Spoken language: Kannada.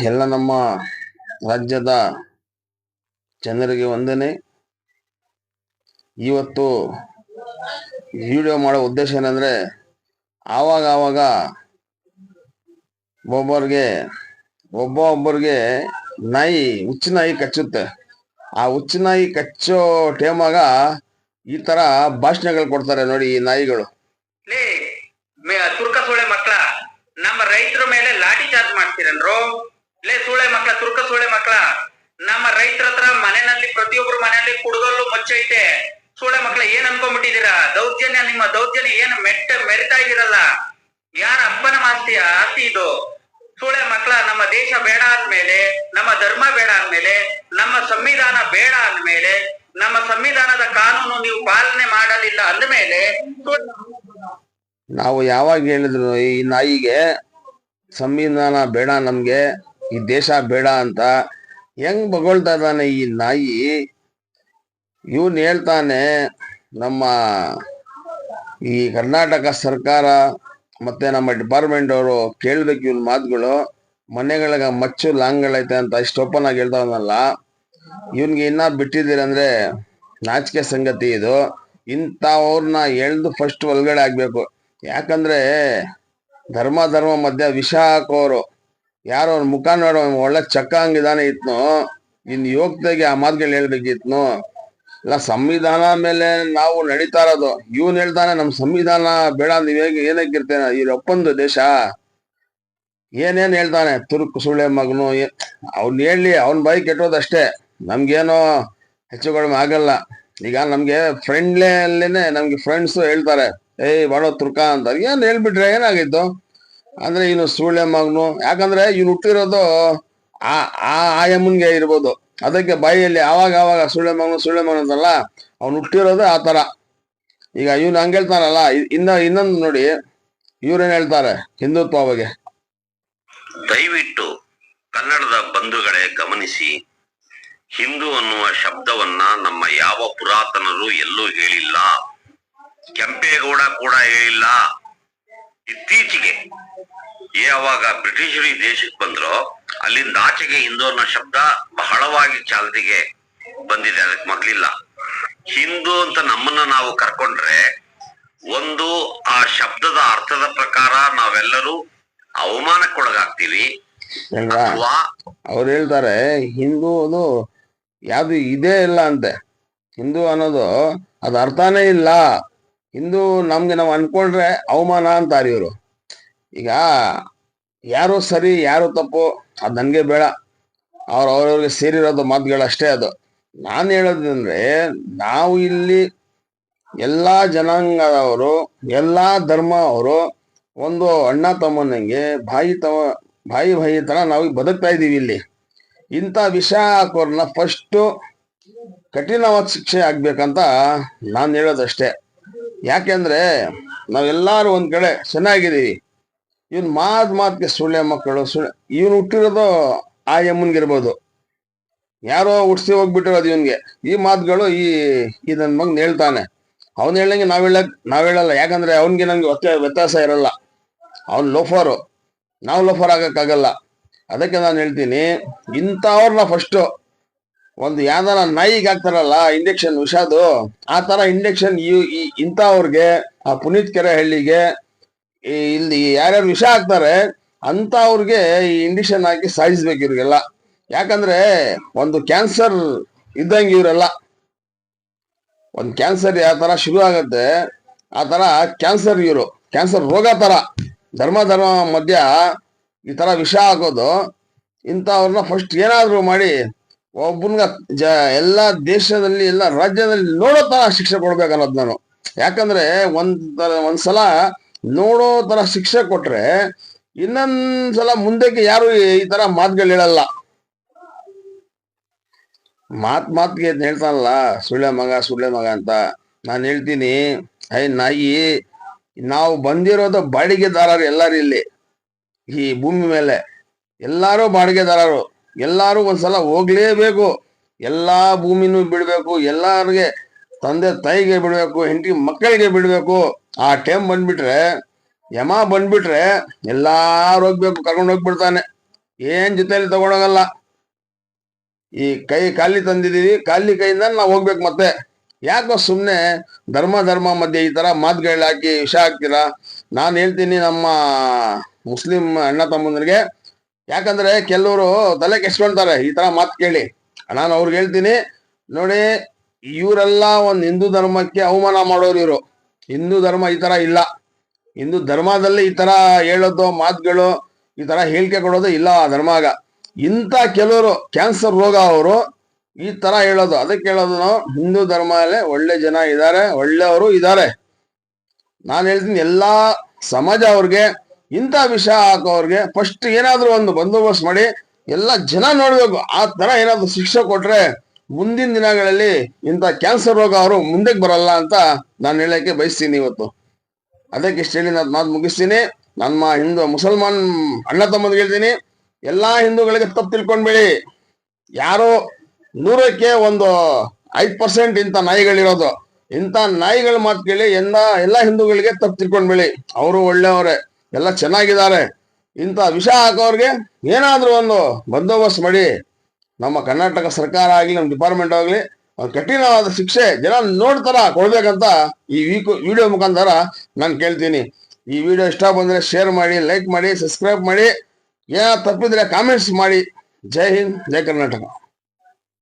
ಎಲ್ಲ ನಮ್ಮ ರಾಜ್ಯದ ಜನರಿಗೆ ವಂದನೆ. ಇವತ್ತು ವಿಡಿಯೋ ಮಾಡೋ ಉದ್ದೇಶ ಏನಂದ್ರೆ, ಆವಾಗ ಒಬ್ಬೊಬ್ಬರಿಗೆ ನಾಯಿ ಹುಚ್ಚು ನಾಯಿ ಕಚ್ಚುತ್ತೆ. ಆ ಹುಚ್ಚು ನಾಯಿ ಕಚ್ಚೋ ಟೈಮಾಗ ಈ ತರ ಭಾಷಣಗಳು ಕೊಡ್ತಾರೆ ನೋಡಿ ಈ ನಾಯಿಗಳು. ತುರ್ಕ ಸೂಳೆ ಮಕ್ಕಳ, ನಮ್ಮ ರೈತರ ಮೇಲೆ ಲಾಠಿ ಚಾರ್ಜ್ ಮಾಡ್ತೀರನ್ರು? ಸೂಳೆ ಮಕ್ಕಳ, ತುರ್ಕ ಸೂಳೆ ಮಕ್ಕಳ, ನಮ್ಮ ರೈತರ ಹತ್ರ ಮನೆಯಲ್ಲಿ ಪ್ರತಿಯೊಬ್ಬರು ಮನೆಯಲ್ಲಿ ಕುಡುಗಲ್ಲು ಮುಚ್ಚೈತೆ. ಸೂಳೆ ಮಕ್ಕಳ ಏನ್ ಅನ್ಕೊಂಡ್ಬಿಟ್ಟಿದೀರಾ? ದೌರ್ಜನ್ಯ, ನಿಮ್ಮ ದೌರ್ಜನ್ಯ ಏನು ಮೆರಿತಾ ಇದೀರಲ್ಲ? ಯಾರ ಅಪ್ಪನ ಆಸ್ತಿ ಇದು? ಸೂಳೆ ಮಕ್ಕಳ, ನಮ್ಮ ದೇಶ ಬೇಡ ಅಂದ್ಮೇಲೆ, ನಮ್ಮ ಧರ್ಮ ಬೇಡ ಅಂದ್ಮೇಲೆ, ನಮ್ಮ ಸಂವಿಧಾನ ಬೇಡ ಅಂದ್ಮೇಲೆ, ನಮ್ಮ ಸಂವಿಧಾನದ ಕಾನೂನು ನೀವು ಪಾಲನೆ ಮಾಡಲಿಲ್ಲ ಅಂದ್ಮೇಲೆ ನಾವು ಯಾವಾಗ ಹೇಳಿದ್ರು ಈ ನಾಯಿಗೆ ಸಂವಿಧಾನ ಬೇಡ, ನಮ್ಗೆ ಈ ದೇಶ ಬೇಡ ಅಂತ ಹೆಂಗ್ ಬಗೊಳ್ತಾ ಇದ್ದಾನೆ ಈ ನಾಯಿ. ಇವನ್ ಹೇಳ್ತಾನೆ ನಮ್ಮ ಈ ಕರ್ನಾಟಕ ಸರ್ಕಾರ ಮತ್ತೆ ನಮ್ಮ ಡಿಪಾರ್ಟ್ಮೆಂಟ್ ಅವರು ಕೇಳ್ಬೇಕು ಇವನ್ ಮಾತುಗಳು. ಮನೆಗಳಿಗೆ ಮಚ್ಚು ಲಾಂಗ್ಗಳೈತೆ ಅಂತ ಇಷ್ಟು ಓಪನ್ ಆಗಿ ಹೇಳ್ತಾವನಲ್ಲ, ಇವನ್ಗೆ ಇನ್ನ ಬಿಟ್ಟಿದ್ದೀರಂದ್ರೆ ನಾಚಿಕೆ ಸಂಗತಿ ಇದು. ಇಂಥವ್ರನ್ನ ಎಳ್ದು ಫಸ್ಟ್ ಒಳಗಡೆ ಆಗ್ಬೇಕು. ಯಾಕಂದ್ರೆ ಧರ್ಮ ಮಧ್ಯ ವಿಷ ಹಾಕೋರು ಯಾರೋ ಅವ್ರ ಮುಖ ನೋಡೋ ಒಳ್ಳೆ ಚಕ್ಕ ಹಂಗಿದಾನೆ ಇತ್ನು, ಇನ್ ಯೋಗ್ಯತೆಗೆ ಆ ಮಾತುಗಳು ಹೇಳ್ಬೇಕಿತ್ನು. ಇಲ್ಲ ಸಂವಿಧಾನ ಮೇಲೆ ನಾವು ನಡೀತಾ ಇರೋದು. ಇವನ್ ಹೇಳ್ತಾನೆ ನಮ್ ಸಂವಿಧಾನ ಬೇಡ, ನೀವ್ ಹೇಗೆ ಏನಕ್ಕಿರ್ತೇನೆ ಈ ಒಪ್ಪಂದು ದೇಶ, ಏನೇನ್ ಹೇಳ್ತಾನೆ ತುರ್ಕು ಸುಳ್ಳೆ ಮಗನು. ಅವ್ನ್ ಹೇಳಿ ಅವನ್ ಬಾಯಿ ಕೆಟ್ಟೋದಷ್ಟೇ, ನಮ್ಗೇನೋ ಹೆಚ್ಚು ಕಡಿಮೆ ಆಗಲ್ಲ. ಈಗ ನಮ್ಗೆ ಫ್ರೆಂಡ್ಲೇನೆ ನಮ್ಗೆ ಫ್ರೆಂಡ್ಸ್ ಹೇಳ್ತಾರೆ ಏಯ್ ಬಾಡೋ ತುರ್ಕ ಅಂತ, ಏನ್ ಹೇಳ್ಬಿಟ್ರೆ ಏನಾಗಿತ್ತು ಅಂದ್ರೆ ಇನ್ನು ಸುಳ್ಳೆ ಮಗನು. ಯಾಕಂದ್ರೆ ಇವ್ನು ಹುಟ್ಟಿರೋದು ಆಯಮ್ಮನ್ಗೆ ಇರ್ಬೋದು, ಅದಕ್ಕೆ ಬಾಯಿಯಲ್ಲಿ ಆವಾಗ ಸುಳ್ಳೆ ಮಗನು ಅಂತಲ್ಲ, ಅವ್ನು ಹುಟ್ಟಿರೋದು ಆ ತರ. ಈಗ ಇವ್ನು ಹಂಗ ಹೇಳ್ತಾನಲ್ಲ, ಇನ್ನೊಂದು ನೋಡಿ ಇವ್ರೇನ್ ಹೇಳ್ತಾರೆ ಹಿಂದುತ್ವ ಬಗ್ಗೆ. ದಯವಿಟ್ಟು ಕನ್ನಡದ ಬಂಧುಗಳೇ ಗಮನಿಸಿ, ಹಿಂದೂ ಅನ್ನುವ ಶಬ್ದವನ್ನ ನಮ್ಮ ಯಾವ ಪುರಾತನರು ಎಲ್ಲೂ ಹೇಳಿಲ್ಲ, ಕೆಂಪೇಗೌಡ ಕೂಡ ಹೇಳಿಲ್ಲ. ಇತ್ತೀಚೆಗೆ ಯಾವಾಗ ಬ್ರಿಟಿಷರು ಈ ದೇಶಕ್ಕೆ ಬಂದ್ರೋ ಅಲ್ಲಿಂದ ಆಚೆಗೆ ಹಿಂದೂ ಅನ್ನೋ ಶಬ್ದ ಬಹಳವಾಗಿ ಚಾಲ್ತಿಗೆ ಬಂದಿದೆ, ಅದಕ್ಕೆ ಮೊದಲಿಲ್ಲ. ಹಿಂದೂ ಅಂತ ನಮ್ಮನ್ನ ನಾವು ಕರ್ಕೊಂಡ್ರೆ ಒಂದು ಆ ಶಬ್ದದ ಅರ್ಥದ ಪ್ರಕಾರ ನಾವೆಲ್ಲರೂ ಅವಮಾನಕ್ಕೊಳಗಾಗ್ತೀವಿ. ಅವ್ರು ಹೇಳ್ತಾರೆ ಹಿಂದೂ ಅದು ಯಾವ್ದು ಇದೇ ಇಲ್ಲ ಅಂತೆ, ಹಿಂದೂ ಅನ್ನೋದು ಅದು ಅರ್ಥನೇ ಇಲ್ಲ. ಹಿಂದೂ ನಮ್ಗೆ ನಾವು ಅನ್ಕೊಂಡ್ರೆ ಅವಮಾನ ಅಂತಾರೆ ಇವರು. ಈಗ ಯಾರು ಸರಿ ಯಾರು ತಪ್ಪು ಅದು ನನ್ಗೆ ಬೇಡ, ಅವ್ರವ್ರಿಗೆ ಸೇರಿರೋದು ಮಾತುಗಳಷ್ಟೇ ಅದು. ನಾನು ಹೇಳೋದಂದ್ರೆ, ನಾವು ಇಲ್ಲಿ ಎಲ್ಲಾ ಜನಾಂಗದವರು, ಎಲ್ಲಾ ಧರ್ಮ ಅವರು ಒಂದು ಅಣ್ಣ ತಮ್ಮನಂಗೆ ಬಾಯಿ ತರ ನಾವು ಬದುಕ್ತಾ ಇದೀವಿ ಇಲ್ಲಿ. ಇಂಥ ವಿಷ ಹಾಕೋರ್ನ ಫಸ್ಟ್ ಕಠಿಣವಾದ ಶಿಕ್ಷೆ ಆಗ್ಬೇಕಂತ ನಾನು ಹೇಳೋದಷ್ಟೇ. ಯಾಕೆಂದ್ರೆ ನಾವೆಲ್ಲಾರು ಒಂದ್ ಕಡೆ ಚೆನ್ನಾಗಿದ್ದೀವಿ. ಇವನ್ ಮಾತಿಗೆ ಸುಳ್ಳೆ ಮಕ್ಕಳು, ಇವನು ಹುಟ್ಟಿರೋದು ಆ ಯಮ್ಮನ್ಗಿರ್ಬೋದು, ಯಾರೋ ಹುಡ್ಸಿ ಹೋಗ್ಬಿಟ್ಟಿರೋದು ಇವನ್ಗೆ. ಈ ಮಾತುಗಳು ಈ ನನ್ ಮಗನ್ ಹೇಳ್ತಾನೆ. ಅವನ್ ಹೇಳಂಗೆ ನಾವ್ ಹೇಳಲ್ಲ. ಯಾಕಂದ್ರೆ ಅವನ್ಗೆ ನಮ್ಗೆ ವ್ಯತ್ಯಾಸ ಇರಲ್ಲ. ಅವನ್ ಲೋಫರು, ನಾವು ಲೋಫರ್ ಆಗಕ್ಕಾಗಲ್ಲ. ಅದಕ್ಕೆ ನಾನು ಹೇಳ್ತೀನಿ, ಇಂಥವ್ರನ್ನ ಫಸ್ಟ್ ಒಂದು ಯಾವ್ದಾರ ನಾಯಿಗೆ ಹಾಕ್ತಾರಲ್ಲ ಇಂಜೆಕ್ಷನ್ ವಿಷಾದು, ಆ ತರ ಇಂಜೆಕ್ಷನ್ ಇಂಥವ್ರಿಗೆ, ಆ ಪುನೀತ್ ಕೆರೆಹಳ್ಳಿಗೆ, ಇಲ್ಲಿ ಯಾರ್ಯಾರು ವಿಷ ಹಾಕ್ತಾರೆ ಅಂತ ಅವ್ರಿಗೆ ಈ ಇಂಜೆಕ್ಷನ್ ಹಾಕಿ ಸಾಯಿಸ್ಬೇಕು ಇವ್ರಿಗೆಲ್ಲ. ಯಾಕಂದ್ರೆ ಒಂದು ಕ್ಯಾನ್ಸರ್ ಇದ್ದಂಗೆ ಇವರೆಲ್ಲ. ಒಂದು ಕ್ಯಾನ್ಸರ್ ಯಾವ ತರ ಶುರು ಆಗತ್ತೆ ಆ ತರ ಕ್ಯಾನ್ಸರ್ ಇವರು, ಕ್ಯಾನ್ಸರ್ ರೋಗ ತರ ಧರ್ಮ ಮಧ್ಯ ಈ ತರ ವಿಷ ಹಾಕೋದು. ಇಂಥವ್ರನ್ನ ಫಸ್ಟ್ ಏನಾದ್ರು ಮಾಡಿ ಒಬ್ಬನ್ಗ ಎಲ್ಲಾ ದೇಶದಲ್ಲಿ ಎಲ್ಲ ರಾಜ್ಯದಲ್ಲಿ ನೋಡೋ ತರ ಶಿಕ್ಷೆ ಕೊಡ್ಬೇಕನ್ನೋದು ನಾನು. ಯಾಕಂದ್ರೆ ಒಂದ್ಸಲ ನೋಡೋ ತರ ಶಿಕ್ಷೆ ಕೊಟ್ರೆ ಇನ್ನೊಂದ್ಸಲ ಮುಂದಕ್ಕೆ ಯಾರು ಈ ತರ ಮಾತುಗಳು ಹೇಳಲ್ಲ. ಮಾತಿಗೆ ಹೇಳ್ತಾನಲ್ಲ ಸುಳ್ಳೆ ಮಗ ಅಂತ. ನಾನು ಹೇಳ್ತೀನಿ, ನಾಯಿ, ನಾವು ಬಂದಿರೋದು ಬಾಡಿಗೆದಾರರು ಎಲ್ಲಾರು ಇಲ್ಲಿ ಈ ಭೂಮಿ ಮೇಲೆ. ಎಲ್ಲಾರು ಬಾಡಿಗೆದಾರರು, ಎಲ್ಲಾರು ಒಂದ್ಸಲ ಹೋಗ್ಲೇಬೇಕು. ಎಲ್ಲಾ ಭೂಮಿನೂ ಬಿಡ್ಬೇಕು, ಎಲ್ಲಾರ್ಗೆ ತಂದೆ ತಾಯಿಗೆ ಬಿಡ್ಬೇಕು, ಹೆಂಡತಿ ಮಕ್ಕಳಿಗೆ ಬಿಡ್ಬೇಕು. ಆ ಟೈಮ್ ಬಂದ್ಬಿಟ್ರೆ, ಯಮ ಬಂದ್ಬಿಟ್ರೆ ಎಲ್ಲಾರು ಹೋಗ್ಬೇಕು, ಕರ್ಕೊಂಡು ಹೋಗ್ಬಿಡ್ತಾನೆ. ಏನ್ ಜೊತೆಲಿ ತಗೊಳಗಲ್ಲ. ಈ ಕೈ ಖಾಲಿ ತಂದಿದೀವಿ, ಖಾಲಿ ಕೈಯಿಂದ ನಾವು ಹೋಗ್ಬೇಕು. ಮತ್ತೆ ಯಾಕೋ ಸುಮ್ನೆ ಧರ್ಮ ಮಧ್ಯೆ ಈ ತರ ಮಾತುಗಳು ಹಾಕಿ ವಿಷ ಹಾಕ್ತೀರಾ? ನಾನು ಹೇಳ್ತೀನಿ ನಮ್ಮ ಮುಸ್ಲಿಂ ಅಣ್ಣ ತಮ್ಮಂದ್ರಿಗೆ, ಯಾಕಂದ್ರೆ ಕೆಲವರು ತಲೆ ಕೆಡ್ಸ್ಕೊಳ್ತಾರೆ ಈ ತರ ಮಾತು ಕೇಳಿ. ನಾನು ಅವ್ರಿಗೆ ಹೇಳ್ತೀನಿ, ನೋಡಿ, ಇವರೆಲ್ಲ ಒಂದು ಹಿಂದೂ ಧರ್ಮಕ್ಕೆ ಅವಮಾನ ಮಾಡೋರು ಇವರು. ಹಿಂದೂ ಧರ್ಮ ಈ ತರ ಇಲ್ಲ. ಹಿಂದೂ ಧರ್ಮದಲ್ಲಿ ಈ ತರ ಹೇಳೋದು ಮಾತುಗಳು, ಈ ತರ ಹೇಳಿಕೆ ಕೊಡೋದು ಇಲ್ಲ ಆ ಧರ್ಮಾಗ. ಇಂಥ ಕೆಲವರು ಕ್ಯಾನ್ಸರ್ ರೋಗ ಅವರು ಈ ತರ ಹೇಳೋದು. ಅದಕ್ಕೆ ಹೇಳೋದು, ನಾವು ಹಿಂದೂ ಧರ್ಮದಲ್ಲೇ ಒಳ್ಳೆ ಜನ ಇದ್ದಾರೆ, ಒಳ್ಳೆಯವರು ಇದ್ದಾರೆ. ನಾನು ಹೇಳ್ತೀನಿ ಎಲ್ಲಾ ಸಮಾಜ ಅವ್ರಿಗೆ ಇಂಥ ವಿಷಯ ಹಾಕೋರ್ಗೆ ಫಸ್ಟ್ ಏನಾದ್ರು ಒಂದು ಬಂದೋಬಸ್ತ್ ಮಾಡಿ ಎಲ್ಲ ಜನ ನೋಡ್ಬೇಕು. ಆ ತರ ಏನಾದ್ರು ಶಿಕ್ಷೆ ಕೊಟ್ರೆ ಮುಂದಿನ ದಿನಗಳಲ್ಲಿ ಇಂಥ ಕ್ಯಾನ್ಸರ್ ರೋಗ ಅವರು ಮುಂದಕ್ಕೆ ಬರಲ್ಲ ಅಂತ ನಾನು ಹೇಳಕ್ಕೆ ಬಯಸ್ತೀನಿ ಇವತ್ತು. ಅದಕ್ಕೆ ಇಷ್ಟ ಹೇಳಿ ನಾನು ಮಾತು ಮುಗಿಸ್ತೀನಿ. ನಮ್ಮ ಮುಸಲ್ಮಾನ್ ಅಣ್ಣ ತಮ್ಮಂದಿಗೆ ಹೇಳ್ತೀನಿ, ಎಲ್ಲಾ ಹಿಂದೂಗಳಿಗೆ ತಪ್ಪು ತಿಳ್ಕೊಂಡ್ಬೇಡಿ. ಯಾರೋ 100ಕ್ಕೆ ಒಂದು 5% ಇಂಥ ನಾಯಿಗಳಿರೋದು. ಇಂಥ ನಾಯಿಗಳ ಮಾತು ಕೇಳಿ ಎಲ್ಲ ಹಿಂದೂಗಳಿಗೆ ತಪ್ಪು ತಿಳ್ಕೊಂಡ್ಬೇಡಿ. ಅವರು ಒಳ್ಳೆಯವರೇ, ಎಲ್ಲ ಚೆನ್ನಾಗಿದ್ದಾರೆ. ಇಂಥ ವಿಷ ಹಾಕೋರ್ಗೆ ಏನಾದ್ರೂ ಒಂದು ಬಂದೋಬಸ್ತ್ ಮಾಡಿ ನಮ್ಮ ಕರ್ನಾಟಕ ಸರ್ಕಾರ ಆಗ್ಲಿ, ನಮ್ಮ ಡಿಪಾರ್ಟ್ಮೆಂಟ್ ಆಗ್ಲಿ ಕಠಿಣವಾದ ಶಿಕ್ಷೆ ಜನ ನೋಡ್ತಾರ ಕೊಡ್ಬೇಕಂತ ಈ ವಿಡಿಯೋ ಮುಖಾಂತರ ನಾನು ಕೇಳ್ತೀನಿ. ಈ ವಿಡಿಯೋ ಇಷ್ಟ ಬಂದ್ರೆ ಶೇರ್ ಮಾಡಿ, ಲೈಕ್ ಮಾಡಿ, ಸಬ್ಸ್ಕ್ರೈಬ್ ಮಾಡಿ. ಏನಾದ್ರು ತಪ್ಪಿದ್ರೆ ಕಾಮೆಂಟ್ಸ್ ಮಾಡಿ. ಜೈ ಹಿಂದ್, ಜೈ ಕರ್ನಾಟಕ.